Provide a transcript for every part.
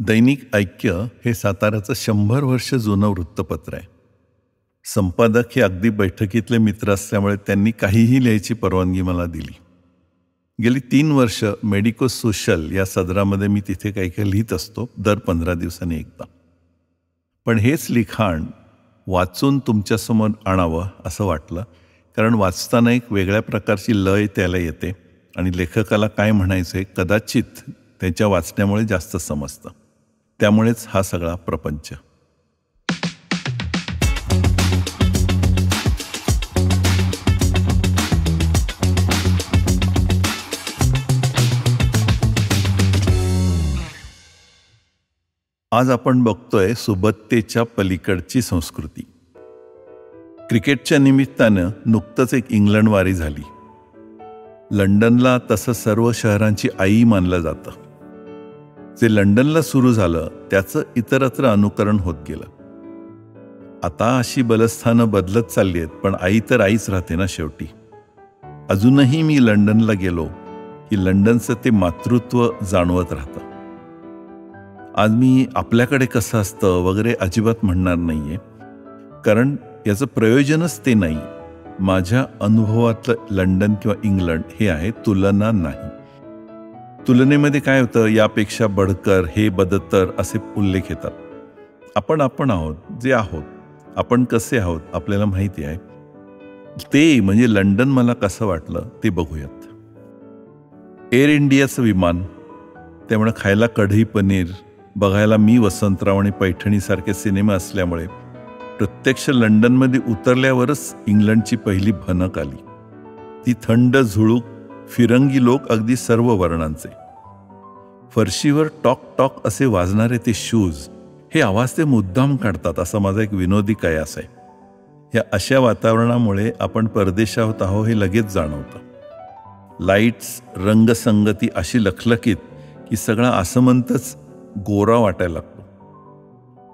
दैनिक ऐक्य हे साताऱ्याचं 100 वर्ष जुनं वृत्तपत्र आहे. संपादक हे अगदी बैठकीतले मित्र असल्यामुळे त्यांनी काहीही लिहायची परवानगी मला दिली. गेली 3 वर्ष मेडिको सोशल या सदरामध्ये मी तिथे काही काही लिहित असतो, दर 15 दिवसांनी एकदा. पण हेच लिखाण वाचून तुमच्यासमोर आणावं असं वाटलं, कारण वाचताना एक वेगळ्या प्रकारची लय त्याला येते आणि लेखकाला काय म्हणायचं कदाचित त्याच्या वाचण्यामुळे जास्त समजतं. त्यामुळेच हा सगळा प्रपंच. आज आपण बघतोय सुबत्तेच्या पलीकडची संस्कृती. क्रिकेटच्या निमित्तानं नुकतंच एक इंग्लंड वारी झाली. लंडनला तसं सर्व शहरांची आई मानलं जातं. जे लंडनला सुरू झालं त्याचं इतरत्र अनुकरण होत गेलं. आता अशी बलस्थानं बदलत चालली आहेत, पण आई तर आईच राहते ना शेवटी. अजूनही मी लंडनला गेलो की लंडनचं ते मातृत्व जाणवत राहतं. आज मी आपल्याकडे कसं असतं वगैरे अजिबात म्हणणार नाहीये, कारण याचं प्रयोजनच ते नाही. माझ्या अनुभवातलं लंडन किंवा इंग्लंड हे आहे, तुलना नाही. तुलनेमध्ये काय होतं, यापेक्षा बडकर, हे बदतर असे उल्लेख येतात. आपण आहोत जे आहोत, आपण कसे आहोत आपल्याला माहिती आहे. ते म्हणजे लंडन मला कसं वाटलं ते बघूयात. एअर इंडियाचं विमान, त्यामुळे खायला कढई पनीर, बघायला मी वसंतराव आणि पैठणीसारखे सिनेमा असल्यामुळे प्रत्यक्ष लंडनमध्ये उतरल्यावरच इंग्लंडची पहिली भनक आली. ती थंड झुळूक, फिरंगी लोक अगदी सर्व वर्णांचे. फरशीवर टॉक टॉक असे वाजणारे ते शूज, हे आवाज ते मुद्दाम काढतात असा माझा एक विनोदी कयास आहे. या अशा वातावरणामुळे आपण परदेशात आहो हे लगेच जाणवतं. लाईट्स, रंगसंगती अशी लखलखीत की सगळा आसमंतच गोरा वाटायला लागतो.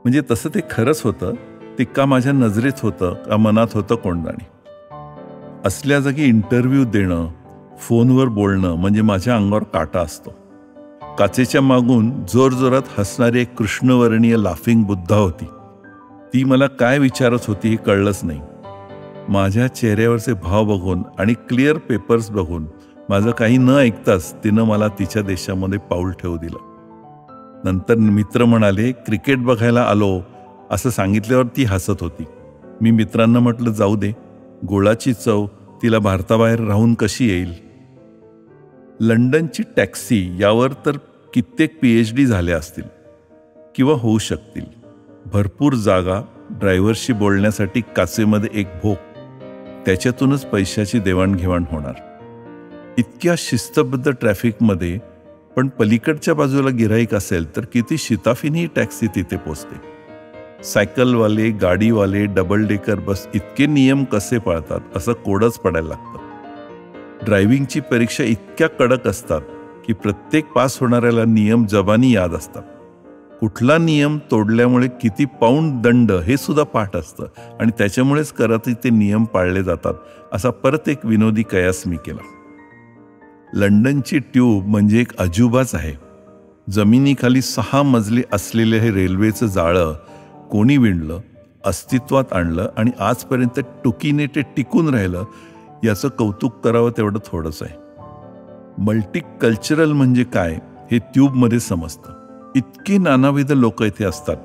म्हणजे तसं ते खरंच होतं, ते का माझ्या नजरेत होतं का मनात होतं कोण जाणे. असल्या जागी इंटरव्ह्यू देणं, फोनवर बोलणं म्हणजे माझ्या अंगावर काटा असतो. काचेच्या मागून जोरजोरात हसणारी एक कृष्णवर्णीय लाफिंग बुद्धा होती. ती मला काय विचारत होती हे कळलंच नाही. माझ्या चेहऱ्यावरचे भाव बघून आणि क्लिअर पेपर्स बघून माझं काही न ऐकताच तिनं मला तिच्या देशामध्ये पाऊल ठेवू दिलं. नंतर मित्र म्हणाले, क्रिकेट बघायला आलो असं सांगितल्यावर ती हसत होती. मी मित्रांना म्हटलं, जाऊ दे, गोळाची चव तिला भारताबाहेर राहून कशी येईल. लंडनची टॅक्सी यावर तर कित्येक PhD झाल्या असतील किंवा होऊ शकतील. भरपूर जागा, ड्रायव्हरशी बोलण्यासाठी काचेमध्ये एक भोक, त्याच्यातूनच पैशाची देवाणघेवाण होणार. इतक्या शिस्तबद्ध ट्रॅफिकमध्ये पण पलीकडच्या बाजूला गिऱ्हाईक असेल तर किती शिताफीने टॅक्सी तिथे पोचते. सायकलवाले, गाडीवाले, डबल डेकर बस इतके नियम कसे पाळतात असं कोडच पडायला लागतं. ड्रायव्हिंगची परीक्षा इतक्या कडक असतात की प्रत्येक पास होणाऱ्याला नियम जबानी याद असतात. कुठला नियम तोडल्यामुळे किती पाऊंड दंड हे सुद्धा पाठ असतं आणि त्याच्यामुळेच करत ते नियम पाळले जातात असा परत एक विनोदी कयास मी केला. लंडनची ट्यूब म्हणजे एक अजुबाच आहे. जमिनीखाली 6 मजले असलेले हे रेल्वेचं जाळं कोणी विणलं, अस्तित्वात आणलं आणि आजपर्यंत टुकीने ते टिकून राहिलं, याचं कौतुक करावं तेवढं थोडंच आहे. मल्टीकल्चरल म्हणजे काय हे ट्यूबमध्ये समजतं. इतकी नानाविध लोक इथे असतात.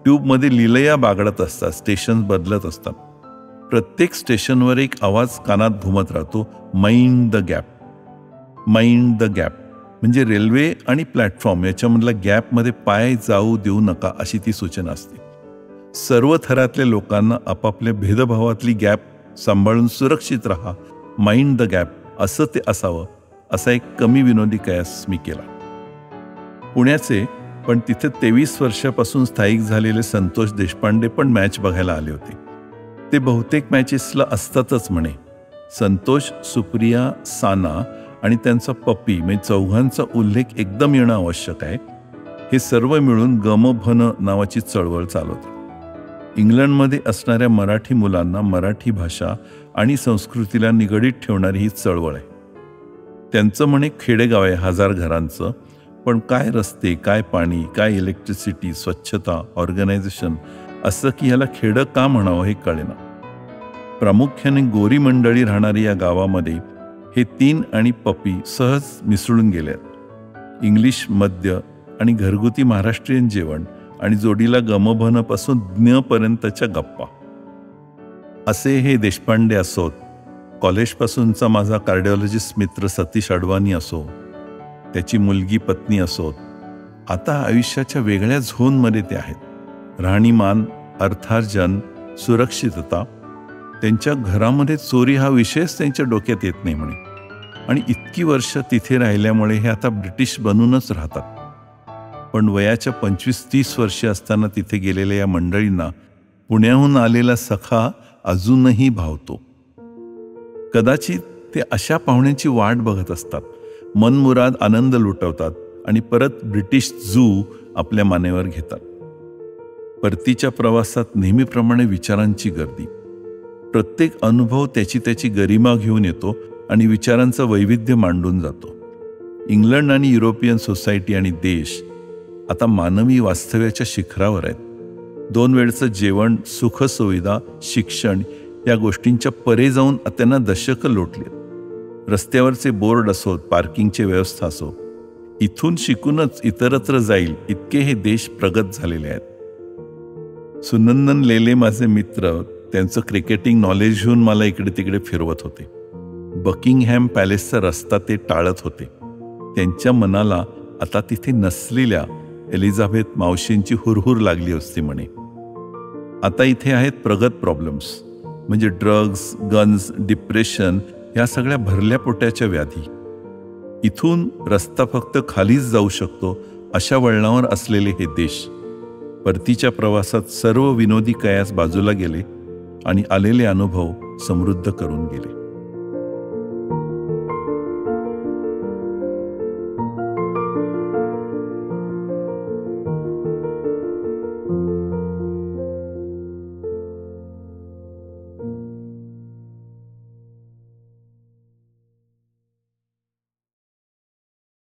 ट्यूबमध्ये लिलया बागडत असतात, स्टेशन बदलत असतात. प्रत्येक स्टेशनवर एक आवाज कानात घुमत राहतो, mind the gap. Mind the gap म्हणजे रेल्वे आणि प्लॅटफॉर्म याच्यामधल्या गॅपमध्ये पाय जाऊ देऊ नका अशी ती सूचना असते. सर्व थरातल्या लोकांना आपापल्या भेदभावातली गॅप सांभाळून सुरक्षित राहा, माइंड द गॅप असं ते असावं असा एक कमी विनोदी कयास मी केला. पुण्याचे पण तिथे 23 वर्षापासून स्थायिक झालेले संतोष देशपांडे पण मॅच बघायला आले होते. ते बहुतेक मॅचेसला असतातच म्हणे. संतोष, सुप्रिया, साना आणि त्यांचा पप्पी म्हणजे चौघांचा उल्लेख एकदम येणं आवश्यक आहे. हे सर्व मिळून गमभन नावाची चळवळ चालवते. इंग्लंडमध्ये असणाऱ्या मराठी मुलांना मराठी भाषा आणि संस्कृतीला निगडीत ठेवणारी ही चळवळ आहे. त्यांचं म्हणे खेडेगाव आहे 1000 घरांचं, पण काय रस्ते, काय पाणी, काय इलेक्ट्रिसिटी, स्वच्छता, ऑर्गनायझेशन, असं की ह्याला खेडं का म्हणावं हे कळेना. प्रामुख्याने गोरी मंडळी राहणारी या गावामध्ये हे 3 आणि पपी सहज मिसळून गेल्यात. इंग्लिश मद्य आणि घरगुती महाराष्ट्रीयन जेवण आणि जोडीला गमभनपासून ज्ञपर्यंतच्या गप्पा. असे हे देशपांडे असोत, कॉलेजपासूनचा माझा कार्डिओलॉजिस्ट मित्र सतीश अडवाणी असो, त्याची मुलगी पत्नी असोत, आता आयुष्याच्या वेगळ्या झोनमध्ये ते आहेत. राहणीमान, अर्थार्जन, सुरक्षितता, त्यांच्या घरामध्ये चोरी हा विषयच त्यांच्या डोक्यात येत नाही म्हणे. आणि इतकी वर्ष तिथे राहिल्यामुळे हे आता ब्रिटिश बनूनच राहतात. पण वयाच्या 25-30 वर्षे असताना तिथे गेलेल्या या मंडळींना पुण्याहून आलेला सखा अजूनही भावतो. कदाचित ते अशा पाहुण्यांची वाट बघत असतात, मनमुराद आनंद लुटवतात आणि परत ब्रिटिश जू आपल्या मानेवर घेतात. परतीच्या प्रवासात नेहमीप्रमाणे विचारांची गर्दी. प्रत्येक अनुभव त्याची त्याची गरिमा घेऊन येतो आणि विचारांचं वैविध्य मांडून जातो. इंग्लंड आणि युरोपियन सोसायटी आणि देश आता मानवी वास्तव्याच्या शिखरावर आहेत. 2 वेळचं जेवण, सुखसुविधा, शिक्षण या गोष्टींच्या परे जाऊन त्यांना दशकं लोटलेत. रस्त्यावरचे बोर्ड असोत, पार्किंगची व्यवस्था असो, इथून शिकूनच इतरत्र जाईल इतके हे देश प्रगत झालेले आहेत. सुनंदन लेले माझे मित्र त्यांचं क्रिकेटिंग नॉलेज घेऊन मला इकडे तिकडे फिरवत होते. बकिंगहॅम पॅलेसचा रस्ता ते टाळत होते. त्यांच्या मनाला आता तिथे नसलेल्या एलिझाबेथ मावशींची हुरहुर लागली असती म्हणे. आता इथे आहेत प्रगत प्रॉब्लेम्स, म्हणजे ड्रग्ज, गन्स, डिप्रेशन, ह्या सगळ्या भरल्या पोट्याच्या व्याधी. इथून रस्ता फक्त खालीच जाऊ शकतो अशा वळणावर असलेले हे देश. परतीच्या प्रवासात सर्व विनोदी कयास बाजूला गेले आणि आलेले अनुभव समृद्ध करून गेले.